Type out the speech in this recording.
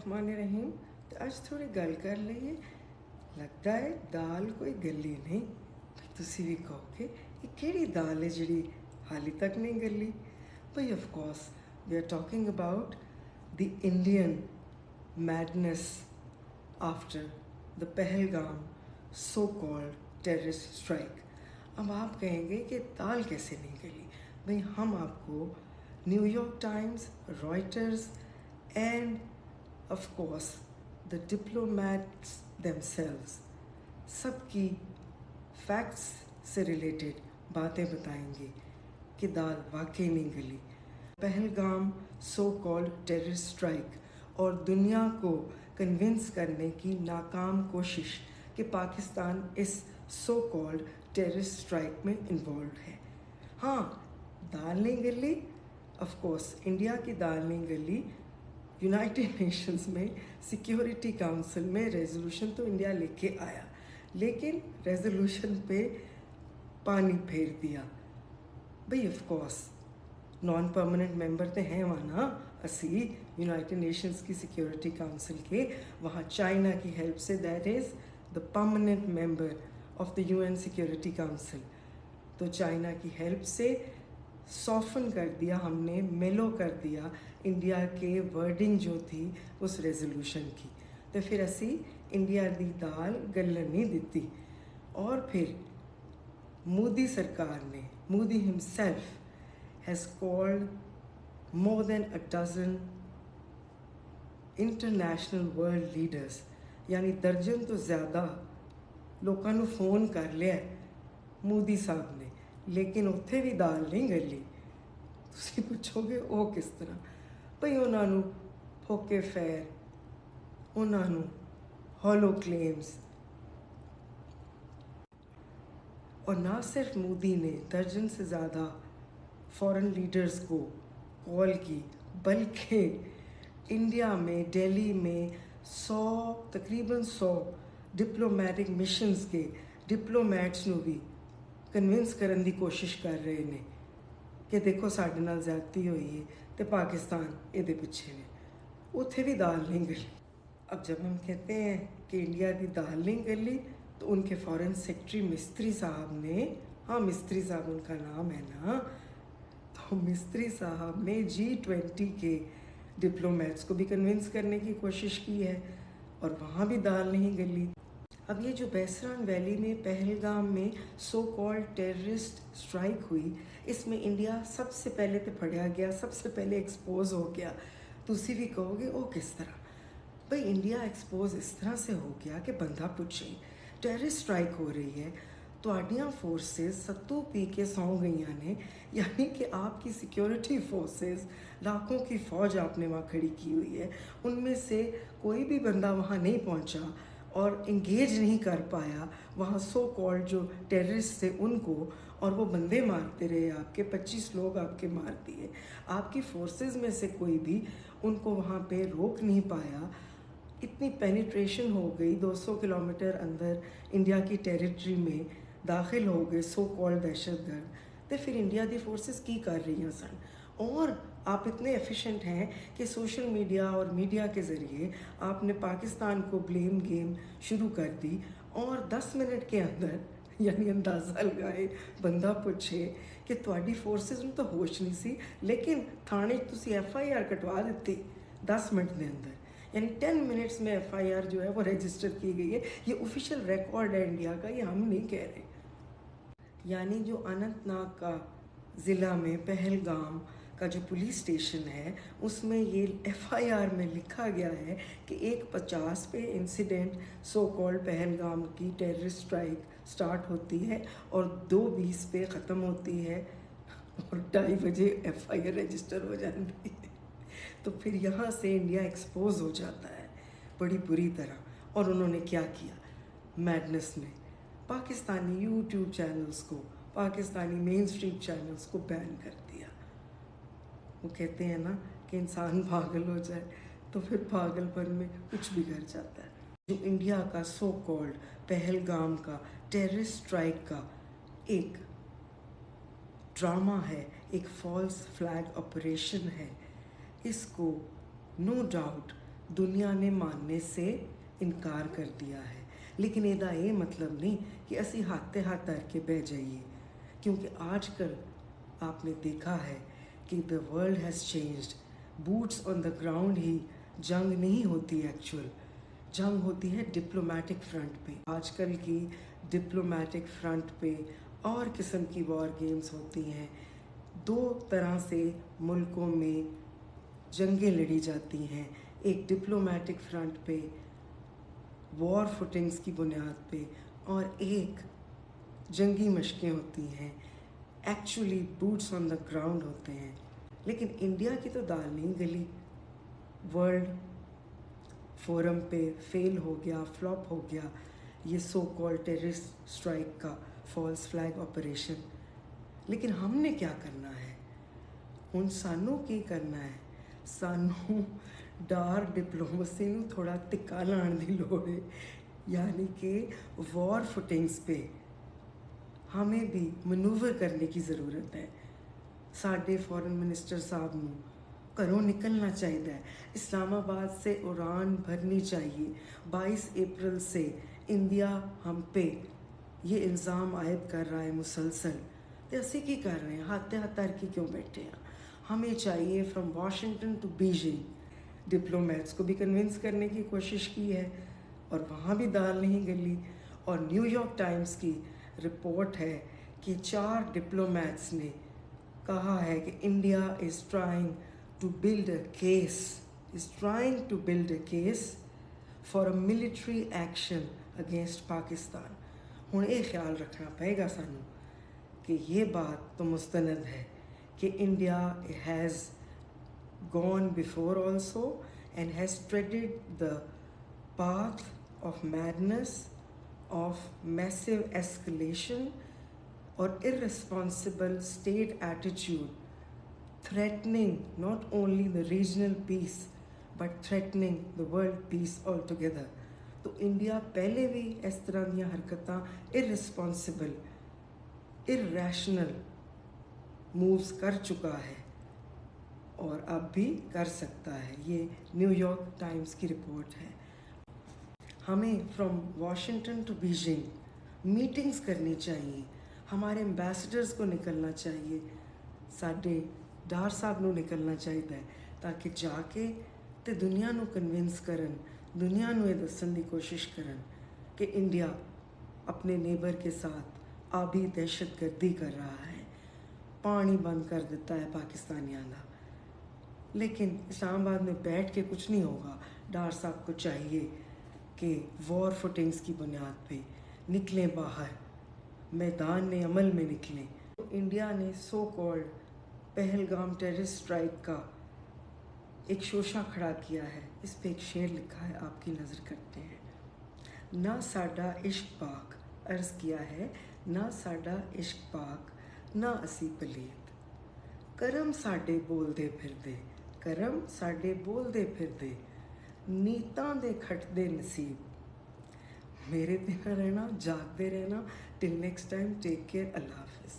बिस्मिल्लाहिर्रहमानिर्रहीम। तो आज थोड़ी गल कर लईए। लगता है दाल कोई गली नहीं। तुसी भी कहोगे ये केड़ी दाल है जिहड़ी हाली तक नहीं गली। भाई of course we are talking about the Indian madness after the Pahalgam so called terrorist strike. अब आप कहेंगे कि दाल कैसे नहीं गली। भाई हम आपको New York times, Reuters and of course the diplomats themselves सबकी फैक्ट्स से रिलेटेड बातें बताएंगे कि दाल वाकई नहीं गली। Pahalgam so called terrorist strike और दुनिया को कन्विंस करने की नाकाम कोशिश कि पाकिस्तान इस सो कॉल्ड टेररिस्ट स्ट्राइक में इन्वॉल्व है। हाँ, दाल नहीं गली। ऑफ कोर्स इंडिया की दाल नहीं गली। यूनाइटेड नेशंस में सिक्योरिटी काउंसिल में रेजोल्यूशन तो इंडिया लेके आया, लेकिन रेजोल्यूशन पे पानी फेर दिया। भाई of course non permanent member तो हैं वहाँ ना असी यूनाइटेड नेशंस की सिक्योरिटी काउंसिल के। वहाँ चाइना की help say that is the permanent member of the UN security council. तो चाइना की हेल्प से सॉफन कर दिया हमने, मेलो कर दिया इंडिया के वर्डिंग जो थी उस रेजोल्यूशन की। तो फिर असी इंडिया दी दाल गलन नहीं दिती। और फिर मोदी सरकार ने, Modi himself has called more than a dozen international world leaders, यानी दर्जन तो ज़्यादा लोगों को फ़ोन कर लिया मोदी साहब ने, लेकिन उत्थे भी दाल नहीं गली। तुसी पुछोगे वो किस तरह। भाई उन्होंने फोके फैर, उन्होंने हॉलो क्लेम्स, और ना सिर्फ मोदी ने दर्जन से ज़्यादा फॉरेन लीडर्स को कॉल की, बल्कि इंडिया में दिल्ली में तकरीबन 100 डिप्लोमैटिक मिशंस के डिप्लोमैट्स ਨੂੰ भी कन्विंस करने की कोशिश कर रहे हैं कि देखो साढ़े नाल ज़्यादती हुई है तो पाकिस्तान ये पिछे ने। उत्थे भी दाल नहीं गली। अब जब हम कहते हैं कि इंडिया की दाल नहीं गली, तो उनके फॉरेन सेक्रेटरी मिस्त्री साहब ने, हाँ मिस्त्री साहब उनका नाम है ना, तो मिस्त्री साहब ने G20 के डिप्लोमेट्स को भी कन्विंस करने की कोशिश की है और वहाँ भी दाल नहीं गली। अब ये जो बैसरान वैली में पहलगाम में सो कॉल्ड टेररिस्ट स्ट्राइक हुई, इसमें इंडिया सबसे पहले तो फड़िया गया, सबसे पहले एक्सपोज हो गया। तुसी भी कहोगे वो किस तरह। भाई इंडिया एक्सपोज इस तरह से हो गया कि बंदा पूछे टेररिस्ट स्ट्राइक हो रही है, तो फोर्सेस सत्तू पी के सौ गई ने, यानी कि आपकी सिक्योरिटी फोर्सेस लाखों की फ़ौज आपने वहाँ खड़ी की हुई है, उनमें से कोई भी बंदा वहाँ नहीं पहुँचा और इंगेज नहीं कर पाया वहाँ सो कॉल्ड जो टेररिस्ट थे उनको, और वो बंदे मारते रहे, आपके 25 लोग आपके मार दिए। आपकी फोर्सेस में से कोई भी उनको वहाँ पे रोक नहीं पाया। इतनी पेनिट्रेशन हो गई, 200 किलोमीटर अंदर इंडिया की टेरिटरी में दाखिल हो गए सो कॉल्ड दहशतगर्द। तो फिर इंडिया की फोर्सेस की कर रही हैं सन। और आप इतने एफिशिएंट हैं कि सोशल मीडिया और मीडिया के ज़रिए आपने पाकिस्तान को ब्लेम गेम शुरू कर दी, और 10 मिनट के अंदर यानी अंदाज़ा लगाए बंदा पूछे कि तुहाडी फोर्सेस में तो होश नहीं सी, लेकिन थाने तुसी FIR कटवा दी 10 मिनट के अंदर, यानी 10 मिनट्स में FIR जो है वो रजिस्टर की गई है। ये ऑफिशियल रिकॉर्ड है इंडिया का, ये हम नहीं कह रहे। यानी जो अनंतनाग का ज़िला में पहलगाम का जो पुलिस स्टेशन है, उसमें ये FIR में लिखा गया है कि 1:50 पे इंसिडेंट सो कॉल्ड पहलगाम की टेररिस्ट स्ट्राइक स्टार्ट होती है और 2:20 पे ख़त्म होती है, और 2:30 बजे FIR रजिस्टर हो जाती है। तो फिर यहाँ से इंडिया एक्सपोज हो जाता है बड़ी बुरी तरह। और उन्होंने क्या किया, मैडनेस में पाकिस्तानी यूट्यूब चैनल्स को, पाकिस्तानी मेन स्ट्रीम चैनल्स को बैन कर दिया। वो कहते हैं ना कि इंसान पागल हो जाए तो फिर पागलपन में कुछ भी कर जाता है। जो इंडिया का सो कॉल्ड पहलगाम का टेररिस्ट स्ट्राइक का एक ड्रामा है, एक फॉल्स फ्लैग ऑपरेशन है, इसको नो डाउट दुनिया ने मानने से इनकार कर दिया है। लेकिन ਇਹਦਾ ਇਹ मतलब नहीं कि ਅਸੀਂ हाथ ते हाथ धर के बह जाइए, क्योंकि आजकल आपने देखा है कि the world has changed. Boots on the ground ही जंग नहीं होती, एक्चुअल जंग होती है डिप्लोमेटिक फ्रंट पे। आजकल की डिप्लोमेटिक फ्रंट पे और किस्म की वॉर गेम्स होती हैं। दो तरह से मुल्कों में जंगें लड़ी जाती हैं, एक डिप्लोमेटिक फ्रंट पे वॉर फुटिंग्स की बुनियाद पे, और एक जंगी मशकें होती हैं, actually boots on the ground होते हैं। लेकिन इंडिया की तो दाल नहीं गली। वर्ल्ड फोरम पे फेल हो गया, फ्लॉप हो गया ये सो कॉल्ड टेररिस्ट स्ट्राइक का फॉल्स फ्लैग ऑपरेशन। लेकिन हमने क्या करना है हुण? सानू की करना है? सानू डार डिप्लोमेसी नूं थोड़ा धिक्का लाने की लोड़ है, यानी कि वॉर फुटिंग्स पे हमें भी मनूवर करने की ज़रूरत है। साडे फॉरेन मिनिस्टर साहब नूं घरों निकलना चाहिए, इस्लामाबाद से उड़ान भरनी चाहिए। 22 अप्रैल से इंडिया हम पे ये इल्ज़ाम आयद कर रहा है मुसलसल, तो असी की कर रहे हैं? हाथ हाथ धर के क्यों बैठे हैं? हमें चाहिए from Washington to Beijing. Diplomats को भी कन्विंस करने की कोशिश की है और वहाँ भी दाल नहीं गली। और न्यूयॉर्क टाइम्स की रिपोर्ट है कि 4 डिप्लोमेट्स ने कहा है कि India is trying to build a case for a military action against Pakistan. हुण ये ख्याल रखना पड़ेगा सानू कि ये बात तो मुस्तनद है कि India has gone before also and has treaded the path of madness, of massive escalation or irresponsible state attitude, threatening not only the regional peace but threatening the world peace altogether. तो India पहले भी इस तरह दी हरकतां irresponsible, irrational moves कर चुका है और अब भी कर सकता है। ये न्यूयॉर्क टाइम्स की रिपोर्ट है। हमें from Washington to Beijing meetings करनी चाहिए, हमारे एम्बेसडर्स को निकलना चाहिए, साडे डार साहब नूं निकलना चाहिए, ताकि जाके ते दुनिया नूं कन्विंस करन, दुनिया नूं ये दस्सण दी कोशिश करन कि इंडिया अपने नेबर के साथ आबी दहशतगर्दी कर रहा है, पानी बंद कर देता है पाकिस्तानियों का। लेकिन इस्लामाबाद में बैठ के कुछ नहीं होगा। डार साहब को चाहिए कि वॉर फुटिंग्स की बुनियाद पे निकलें बाहर, मैदान में अमल में निकलें। तो इंडिया ने so called Pahalgam terrorist strike का एक शोशा खड़ा किया है। इस पे एक शेर लिखा है, आपकी नज़र करते हैं। ना साडा इश्क पाक, अर्ज़ किया है, ना साडा इश्क पाक, ना असी पलीत, करम साडे बोलदे फिरदे, करम साडे बोलदे फिरदे, नीतां दे खटदे नसीब। मेरे ते ना रहना, जागते रहना। Till next time, take care, अल्लाह हाफिज़।